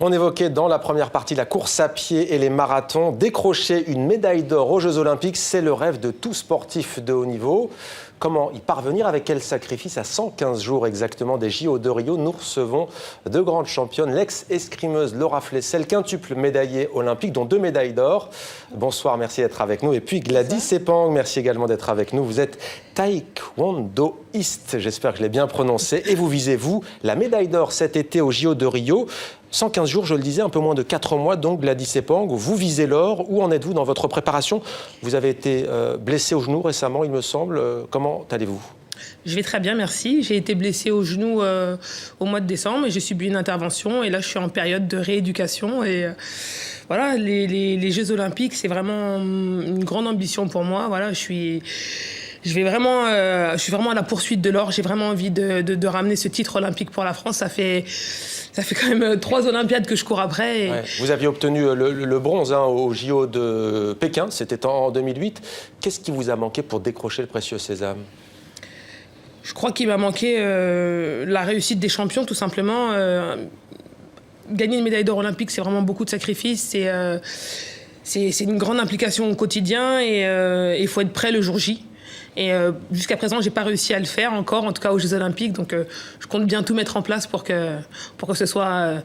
On évoquait dans la première partie la course à pied et les marathons. Décrocher une médaille d'or aux Jeux Olympiques, c'est le rêve de tout sportif de haut niveau. Comment y parvenir? Avec quel sacrifice? À 115 jours exactement des JO de Rio, nous recevons deux grandes championnes, l'ex-escrimeuse Laura Flessel, quintuple médaillée olympique, dont 2 médailles d'or. Bonsoir, merci d'être avec nous. Et puis Gladys Sepang, merci également d'être avec nous. Vous êtes taekwondoïste, j'espère que je l'ai bien prononcé, et vous visez, vous, la médaille d'or cet été aux JO de Rio. 115 jours, je le disais, un peu moins de 4 mois, donc Gladys Sepang, vous visez l'or. Où en êtes-vous dans votre préparation? Vous avez été blessée au genou récemment, il me semble. Comment allez-vous? Je vais très bien, merci. J'ai été blessée au genou au mois de décembre et j'ai subi une intervention. Et là, je suis en période de rééducation. Et voilà, les Jeux Olympiques, c'est vraiment une grande ambition pour moi. Voilà, je suis vraiment à la poursuite de l'or. J'ai vraiment envie de ramener ce titre olympique pour la France. Ça fait quand même 3 Olympiades que je cours après. Et... Ouais. Vous aviez obtenu le bronze au JO de Pékin, c'était en 2008. Qu'est-ce qui vous a manqué pour décrocher le précieux sésame? Je crois qu'il m'a manqué la réussite des champions, tout simplement. Gagner une médaille d'or olympique, c'est vraiment beaucoup de sacrifices. C'est une grande implication au quotidien et il faut être prêt le jour J. Et jusqu'à présent, je n'ai pas réussi à le faire encore, en tout cas aux Jeux Olympiques. Donc je compte bien tout mettre en place pour que ce soit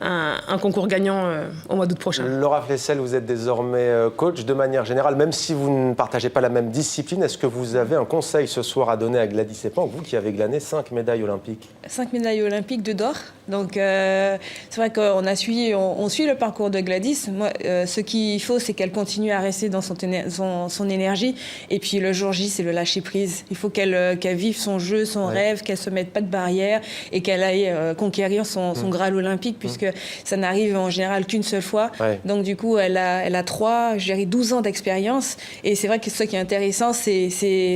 un concours gagnant au mois d'août prochain. Laura Flessel, vous êtes désormais coach. De manière générale, même si vous ne partagez pas la même discipline, est-ce que vous avez un conseil ce soir à donner à Gladys Sepang, vous qui avez glané 5 médailles olympiques? 5 médailles olympiques, 2 d'or. Donc c'est vrai qu'on suit le parcours de Gladys. Moi, ce qu'il faut, c'est qu'elle continue à rester dans son énergie. Et puis le jour J, c'est le lâcher prise. Il faut qu'elle vive son jeu, son rêve, qu'elle se mette pas de barrière et qu'elle aille conquérir son Graal olympique, puisque ça n'arrive en général qu'une seule fois. Ouais. Donc du coup, elle a 12 ans d'expérience. Et c'est vrai que ce qui est intéressant, c'est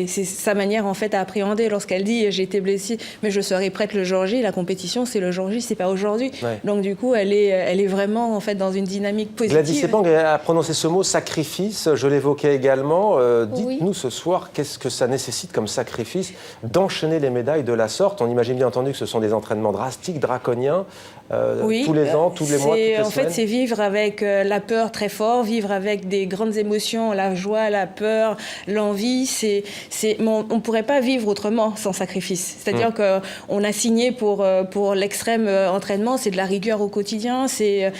sa manière en fait à appréhender. Lorsqu'elle dit j'ai été blessée, mais je serai prête le jour J. La compétition, c'est le jour J, c'est pas aujourd'hui. Ouais. Donc du coup, elle est vraiment en fait dans une dynamique positive. Gladys Sepang a prononcé ce mot sacrifice. Je l'évoquais également. Dites-nous ce soir, qu'est-ce que ça nécessite comme sacrifice d'enchaîner les médailles de la sorte? On imagine bien entendu que ce sont des entraînements drastiques, draconiens, tous les ans, tous les mois, toutes les semaines. En fait, c'est vivre avec la peur très fort, vivre avec des grandes émotions, la joie, la peur, l'envie. On ne pourrait pas vivre autrement sans sacrifice. C'est-à-dire qu'on a signé pour l'extrême entraînement, c'est de la rigueur au quotidien, c'est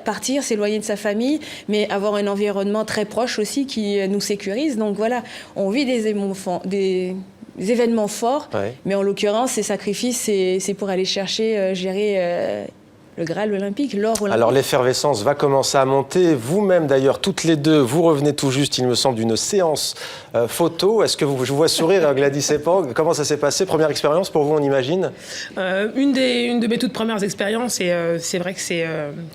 partir, s'éloigner de sa famille, mais avoir un environnement très proche aussi qui nous sécurise. Donc voilà, on vit des événements forts, mais en l'occurrence, ces sacrifices, c'est pour aller chercher, gérer le Graal olympique, l'or olympique. Alors l'effervescence va commencer à monter. Vous-même d'ailleurs, toutes les deux, vous revenez tout juste, il me semble, d'une séance photo. Est-ce que je vous vois sourire, Gladys Sepang? Comment ça s'est passé? Première expérience pour vous, on imagine? Une de mes toutes premières expériences, et c'est vrai que c'est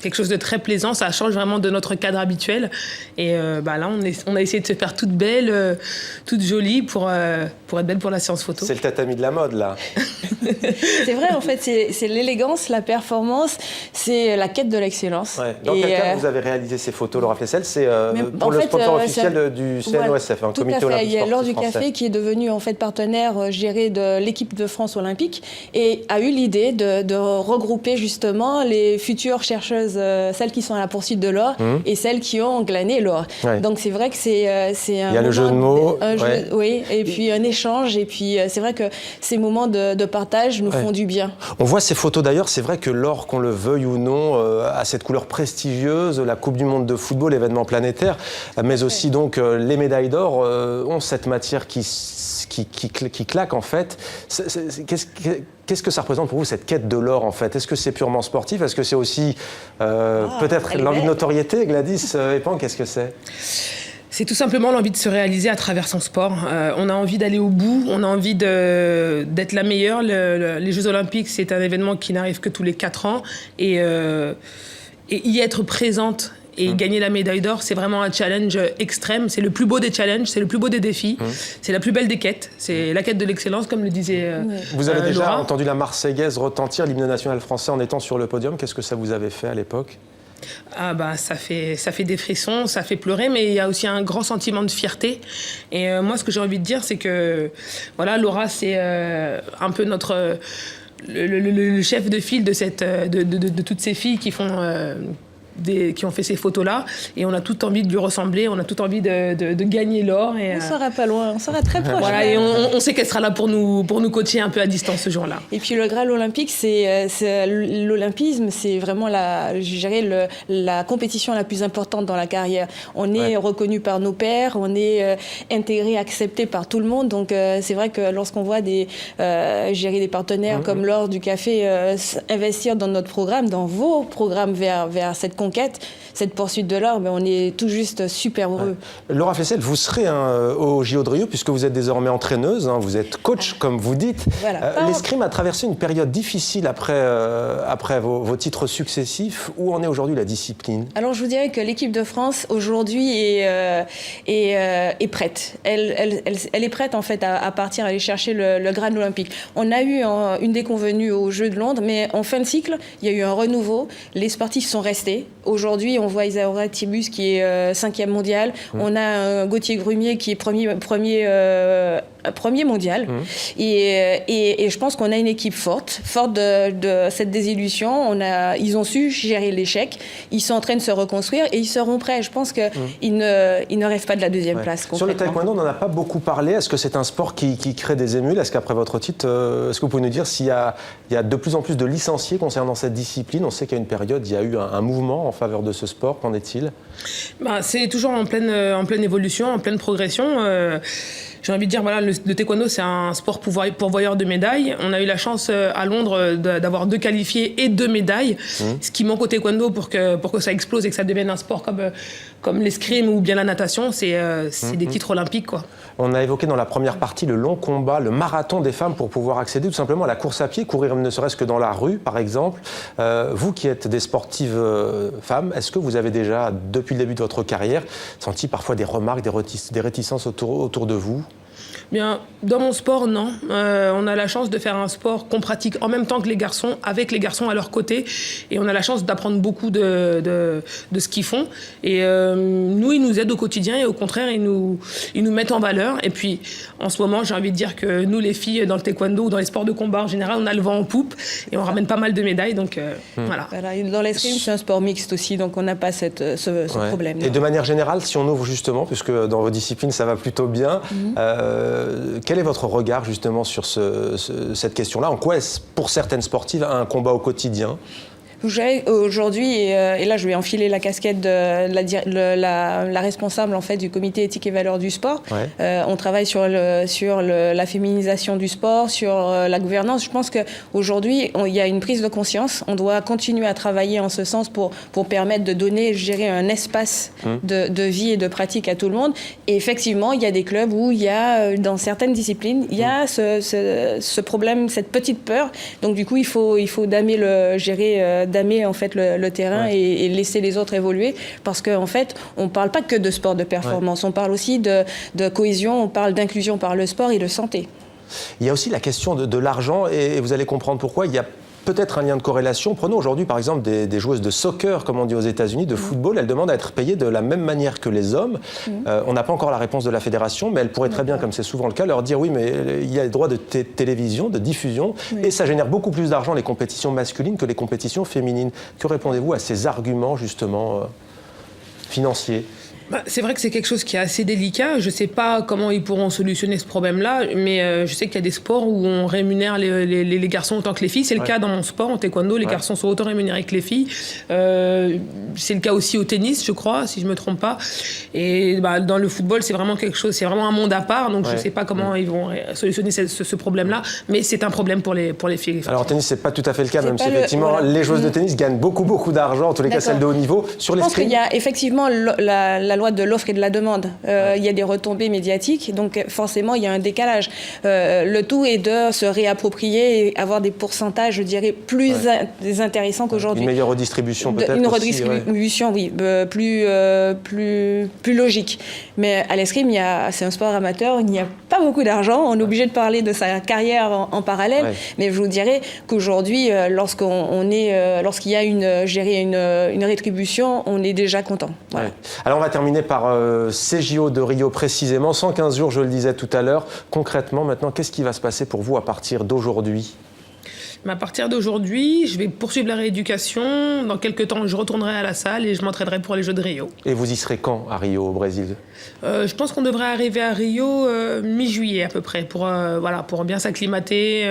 quelque chose de très plaisant. Ça change vraiment de notre cadre habituel. Et là, on a essayé de se faire toute belle, toute jolie pour être belle pour la séance photo. C'est le tatami de la mode, là. C'est vrai, en fait, c'est l'élégance, la performance, c'est la quête de l'excellence. Ouais. Dans quel cadre vous avez réalisé ces photos, Laura Flessel? C'est pour le sponsor officiel du CNOSF, un comité olympique sportif français. Il y a l'Or du Café qui est devenu en fait partenaire géré de l'équipe de France olympique et a eu l'idée de regrouper justement les futures chercheuses, celles qui sont à la poursuite de l'or et celles qui ont glané l'or. Ouais. Donc c'est vrai que c'est un il y a le jeu de mots. Oui, et puis un échange. Et puis c'est vrai que ces moments de partage nous font du bien. On voit ces photos d'ailleurs, c'est vrai que l'or, qu'on le veuille ou non, a cette couleur prestigieuse, la Coupe du Monde de football, événement planétaire, mais aussi donc les médailles d'or ont cette matière qui claque en fait. Qu'est-ce que ça représente pour vous, cette quête de l'or en fait? Est-ce que c'est purement sportif? Est-ce que c'est aussi peut-être l'envie de notoriété? Gladys Sepang, qu'est-ce que c'est? C'est tout simplement l'envie de se réaliser à travers son sport. On a envie d'aller au bout, on a envie d'être la meilleure. Les Jeux Olympiques, c'est un événement qui n'arrive que tous les 4 ans. Et y être présente et gagner la médaille d'or, c'est vraiment un challenge extrême. C'est le plus beau des challenges, c'est le plus beau des défis. C'est la plus belle des quêtes. C'est la quête de l'excellence, comme le disait Vous avez déjà Laura. entendu la Marseillaise retentir, l'hymne national français en étant sur le podium. Qu'est-ce que ça vous avait fait à l'époque? Ça fait des frissons, ça fait pleurer, mais il y a aussi un grand sentiment de fierté. Et moi, ce que j'ai envie de dire, c'est que voilà, Laura, c'est un peu le chef de file de toutes ces filles qui ont fait ces photos-là, et on a tout envie de lui ressembler, on a tout envie de gagner l'or. On sera pas loin, on sera très proche. Voilà, et on sait qu'elle sera là pour nous coacher un peu à distance ce jour-là. Et puis le Graal olympique, c'est l'olympisme, c'est vraiment la compétition la plus importante dans la carrière. On est reconnu par nos pairs, on est intégré, accepté par tout le monde. Donc c'est vrai que lorsqu'on voit des partenaires comme l'Or du Café investir dans notre programme, dans vos programmes vers cette conquête, cette poursuite de l'or, mais on est tout juste super heureux. Laura Flessel, vous serez au JO de Rio puisque vous êtes désormais entraîneuse, vous êtes coach comme vous dites. Voilà. L'escrime a traversé une période difficile après vos titres successifs. Où en est aujourd'hui la discipline? Alors je vous dirais que l'équipe de France aujourd'hui est prête. Elle est prête en fait à partir, aller chercher le Graal olympique. On a eu une déconvenue aux Jeux de Londres, mais en fin de cycle, il y a eu un renouveau. Les sportifs sont restés. Aujourd'hui, on voit Isaura Tibus qui est 5e mondial. On a Gauthier Grumier qui est premier mondial. Et je pense qu'on a une équipe forte de cette désillusion. Ils ont su gérer l'échec. Ils sont en train de se reconstruire et ils seront prêts. Je pense qu'ils ne rêvent pas de la deuxième place. Sur le taekwondo, on n'en a pas beaucoup parlé. Est-ce que c'est un sport qui crée des émules? Est-ce qu'après votre titre, est-ce que vous pouvez nous dire s'il y a de plus en plus de licenciés concernant cette discipline? On sait qu'à une période, il y a eu un mouvement en faveur de ce sport. Qu'en est-il? C'est toujours en pleine évolution, en pleine progression. J'ai envie de dire, voilà, le taekwondo, c'est un sport pourvoyeur de médailles. On a eu la chance à Londres d'avoir 2 qualifiés et 2 médailles, ce qui manque au taekwondo pour que ça explose et que ça devienne un sport comme l'escrime ou bien la natation, c'est des titres olympiques, quoi. On a évoqué dans la première partie le long combat, le marathon des femmes pour pouvoir accéder tout simplement à la course à pied, courir ne serait-ce que dans la rue, par exemple. Vous qui êtes des sportives femmes, est-ce que vous avez déjà, depuis le début de votre carrière, senti parfois des remarques, des réticences autour de vous? Bien, dans mon sport, non. On a la chance de faire un sport qu'on pratique en même temps que les garçons, avec les garçons à leur côté. Et on a la chance d'apprendre beaucoup de ce qu'ils font. Et nous, ils nous aident au quotidien et au contraire, ils nous mettent en valeur. Et puis, en ce moment, j'ai envie de dire que nous, les filles, dans le taekwondo ou dans les sports de combat en général, on a le vent en poupe et on ramène pas mal de médailles. Donc, voilà. Dans l'escrime, c'est un sport mixte aussi, donc on n'a pas ce problème. Et de manière générale, si on ouvre justement, puisque dans vos disciplines, ça va plutôt bien, quel est votre regard justement sur cette question-là? En quoi est-ce pour certaines sportives un combat au quotidien? Aujourd'hui, et là je vais enfiler la casquette de la responsable en fait du comité éthique et valeurs du sport. On travaille sur la féminisation du sport, sur la gouvernance. Je pense qu'aujourd'hui, il y a une prise de conscience. On doit continuer à travailler en ce sens pour permettre de donner, gérer un espace de vie et de pratique à tout le monde. Et effectivement, il y a des clubs où il y a, dans certaines disciplines, il y a ce problème, cette petite peur. Donc du coup, il faut damer en fait le terrain et laisser les autres évoluer, parce qu'en fait on parle pas que de sport de performance, on parle aussi de cohésion, on parle d'inclusion par le sport et de santé. Il y a aussi la question de l'argent et vous allez comprendre pourquoi. Il y a peut-être un lien de corrélation. Prenons aujourd'hui par exemple des joueuses de soccer, comme on dit aux États-Unis, de football. Elles demandent à être payées de la même manière que les hommes. On n'a pas encore la réponse de la fédération, mais elle pourrait très bien, comme c'est souvent le cas, leur dire oui, mais il y a les droits de télévision, de diffusion, et ça génère beaucoup plus d'argent les compétitions masculines que les compétitions féminines. Que répondez-vous à ces arguments justement financiers? C'est vrai que c'est quelque chose qui est assez délicat. Je ne sais pas comment ils pourront solutionner ce problème-là, mais je sais qu'il y a des sports où on rémunère les garçons autant que les filles. C'est le cas dans mon sport, en taekwondo, les garçons sont autant rémunérés que les filles. C'est le cas aussi au tennis, je crois, si je ne me trompe pas. Et dans le football, c'est vraiment quelque chose, c'est vraiment un monde à part, donc je ne sais pas comment ils vont solutionner ce problème-là, mais c'est un problème pour les filles. Alors en tennis, ce n'est pas tout à fait le cas, même si effectivement les joueuses de tennis gagnent beaucoup d'argent, en tous les cas celles de haut niveau. Sur les l'escrime, je pense qu'il y a effectivement la loi de l'offre et de la demande. Il y a des retombées médiatiques, donc forcément il y a un décalage. Le tout est de se réapproprier et avoir des pourcentages, je dirais, plus intéressants qu'aujourd'hui. Une meilleure redistribution peut-être. Une redistribution, plus logique. Mais à l'escrime, c'est un sport amateur, il n'y a pas beaucoup d'argent. On est obligé de parler de sa carrière en parallèle. Mais je vous dirais qu'aujourd'hui, lorsqu'il y a une rétribution, on est déjà content. Voilà. Alors on va terminer par ces JO de Rio précisément. 115 jours, je le disais tout à l'heure. Concrètement, maintenant, qu'est-ce qui va se passer pour vous à partir d'aujourd'hui ? Mais à partir d'aujourd'hui, je vais poursuivre la rééducation. Dans quelques temps, je retournerai à la salle et je m'entraînerai pour les Jeux de Rio. Et vous y serez quand à Rio, au Brésil? Je pense qu'on devrait arriver à Rio mi-juillet à peu près, pour bien s'acclimater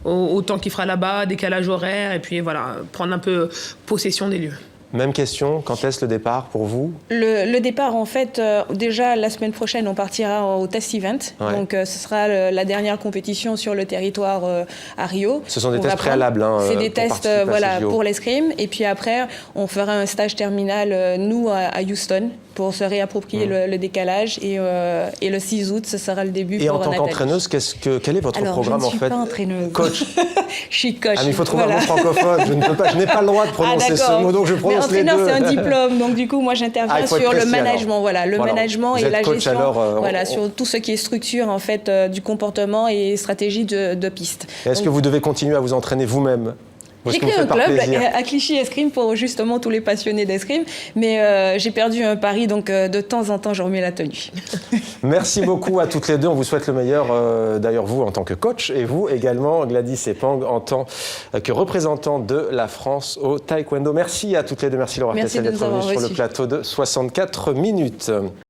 au temps qu'il fera là-bas, décalage horaire, et puis voilà, prendre un peu possession des lieux. Même question, quand est-ce le départ pour vous? Le départ, en fait, déjà la semaine prochaine, on partira au test event. Ouais. Donc, ce sera la dernière compétition sur le territoire à Rio. Ce sont des tests préalables. Hein, c'est des pour tests participer à ces JO. pour l'escrime. Et puis après, on fera un stage terminal, nous, à Houston, pour se réapproprier le décalage. Et le 6 août, ce sera le début et pour en tant Nathalie. qu'entraîneuse, quel est votre programme en fait? Je ne suis pas entraîneuse. Coach. Je suis coach. Ah, mais il faut trouver un mot francophone. Je n'ai pas le droit de prononcer ce mot, donc je prononce les deux. Mais entraîneur, c'est un diplôme. Donc du coup, moi, j'interviens sur le management. Management et la gestion. Alors, sur tout ce qui est structure en fait du comportement et stratégie de piste. Est-ce que vous devez continuer à vous entraîner vous-même? J'ai créé un club à Clichy Escrime pour justement tous les passionnés d'escrime, mais j'ai perdu un pari, donc de temps en temps, je remets la tenue. Merci beaucoup à toutes les deux. On vous souhaite le meilleur, d'ailleurs vous en tant que coach et vous également, Gladys Epang, en tant que représentant de la France au taekwondo. Merci à toutes les deux. Merci Laura Flessel d'être venue sur le plateau de 64 minutes.